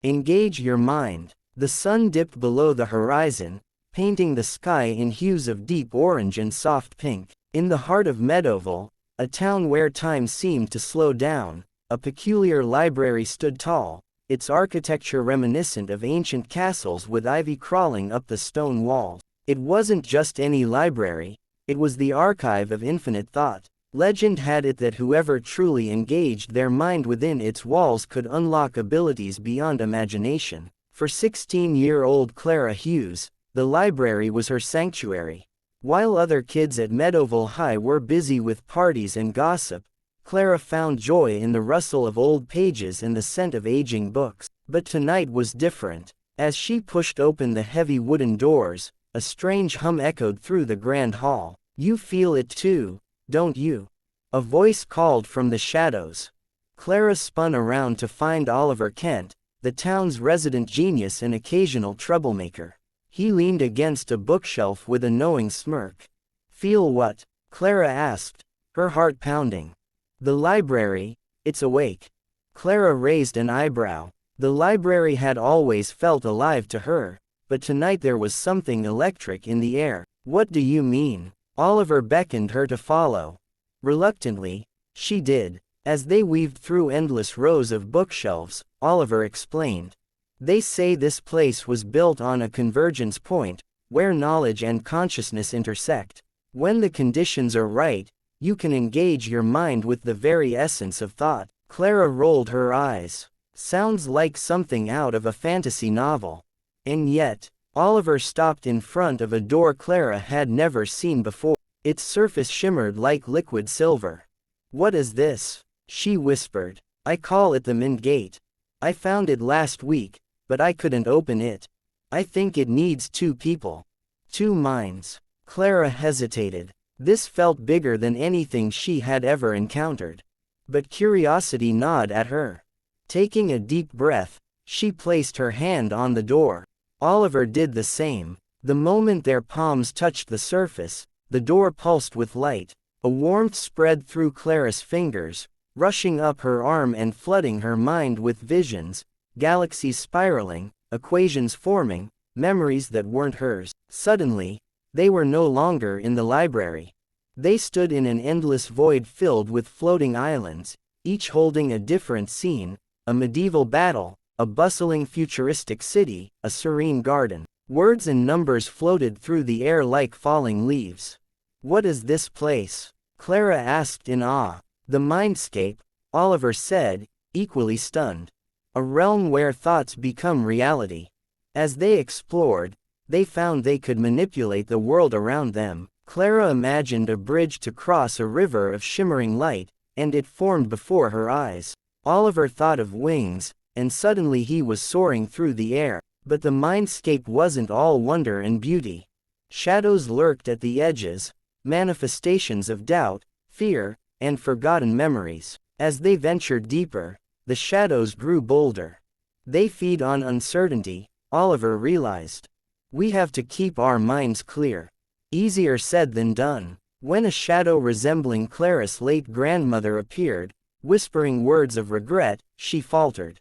Engage your mind. The sun dipped below the horizon, painting the sky in hues of deep orange and soft pink. In the heart of Meadowville, a town where time seemed to slow down, a peculiar library stood tall, its architecture reminiscent of ancient castles with ivy crawling up the stone walls. It wasn't just any library, it was the archive of infinite thought. Legend had it that whoever truly engaged their mind within its walls could unlock abilities beyond imagination. For 16-year-old Clara Hughes, the library was her sanctuary. While other kids at Meadowville High were busy with parties and gossip, Clara found joy in the rustle of old pages and the scent of aging books. But tonight was different. As she pushed open the heavy wooden doors, a strange hum echoed through the grand hall. "You feel it too, don't you?" a voice called from the shadows. Clara spun around to find Oliver Kent, the town's resident genius and occasional troublemaker. He leaned against a bookshelf with a knowing smirk. "Feel what?" Clara asked, her heart pounding. "The library, it's awake." Clara raised an eyebrow. The library had always felt alive to her, but tonight there was something electric in the air. "What do you mean?" Oliver beckoned her to follow. Reluctantly, she did. As they weaved through endless rows of bookshelves, Oliver explained. "They say this place was built on a convergence point, where knowledge and consciousness intersect. When the conditions are right, you can engage your mind with the very essence of thought." Clara rolled her eyes. Sounds like something out of a fantasy novel. And yet, Oliver stopped in front of a door Clara had never seen before. Its surface shimmered like liquid silver. "What is this?" she whispered. "I call it the Mint Gate. I found it last week, but I couldn't open it. I think it needs 2 people. 2 minds." Clara hesitated. This felt bigger than anything she had ever encountered. But curiosity gnawed at her. Taking a deep breath, she placed her hand on the door. Oliver did the same. The moment their palms touched the surface, the door pulsed with light. A warmth spread through Clara's fingers, rushing up her arm and flooding her mind with visions, galaxies spiraling, equations forming, memories that weren't hers. Suddenly, they were no longer in the library. They stood in an endless void filled with floating islands, each holding a different scene: a medieval battle, a bustling futuristic city, a serene garden. Words and numbers floated through the air like falling leaves. "What is this place?" Clara asked in awe. "The Mindscape," Oliver said, equally stunned. "A realm where thoughts become reality." As they explored, they found they could manipulate the world around them. Clara imagined a bridge to cross a river of shimmering light, and it formed before her eyes. Oliver thought of wings, and suddenly he was soaring through the air. But the Mindscape wasn't all wonder and beauty. Shadows lurked at the edges, manifestations of doubt, fear, and forgotten memories. As they ventured deeper, the shadows grew bolder. "They feed on uncertainty," Oliver realized. "We have to keep our minds clear." Easier said than done. When a shadow resembling Clara's late grandmother appeared, whispering words of regret, she faltered.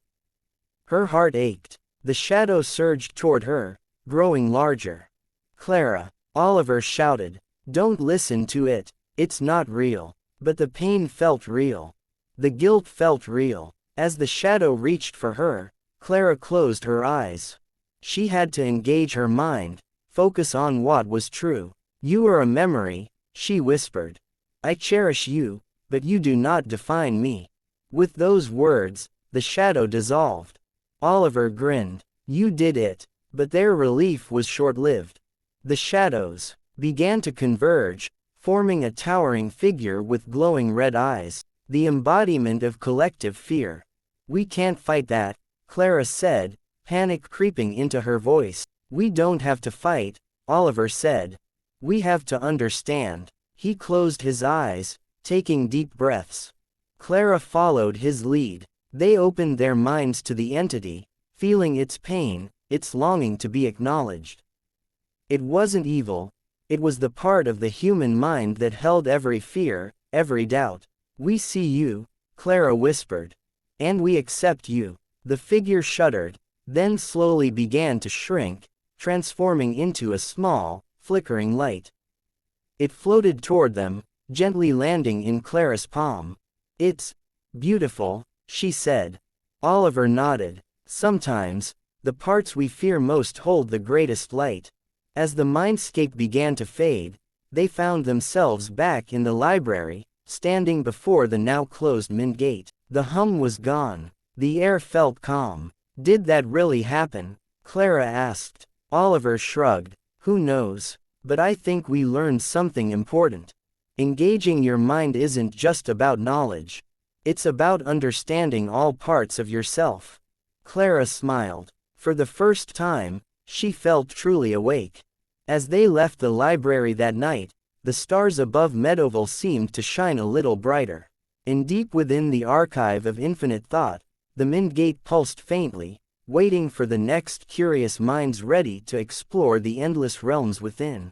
Her heart ached. The shadow surged toward her, growing larger. "Clara," Oliver shouted, "don't listen to it. It's not real." But the pain felt real. The guilt felt real. As the shadow reached for her, Clara closed her eyes. She had to engage her mind, focus on what was true. "You are a memory," she whispered. "I cherish you, but you do not define me." With those words, the shadow dissolved. Oliver grinned. "You did it." But their relief was short-lived. The shadows began to converge, forming a towering figure with glowing red eyes, the embodiment of collective fear. "We can't fight that," Clara said, panic creeping into her voice. "We don't have to fight," Oliver said. "We have to understand." He closed his eyes, taking deep breaths. Clara followed his lead. They opened their minds to the entity, feeling its pain, its longing to be acknowledged. It wasn't evil. It was the part of the human mind that held every fear, every doubt. "We see you," Clara whispered. "And we accept you." The figure shuddered, then slowly began to shrink, transforming into a small, flickering light. It floated toward them, gently landing in Clara's palm. "It's beautiful," she said. Oliver nodded. "Sometimes, the parts we fear most hold the greatest light." As the mindscape began to fade, they found themselves back in the library, standing before the now closed mint gate. The hum was gone. The air felt calm. "Did that really happen?" Clara asked. Oliver shrugged. "Who knows? But I think we learned something important. Engaging your mind isn't just about knowledge. It's about understanding all parts of yourself." Clara smiled. For the first time, she felt truly awake. As they left the library that night, the stars above Meadowville seemed to shine a little brighter. And deep within the archive of infinite thought, the mint gate pulsed faintly, waiting for the next curious minds ready to explore the endless realms within.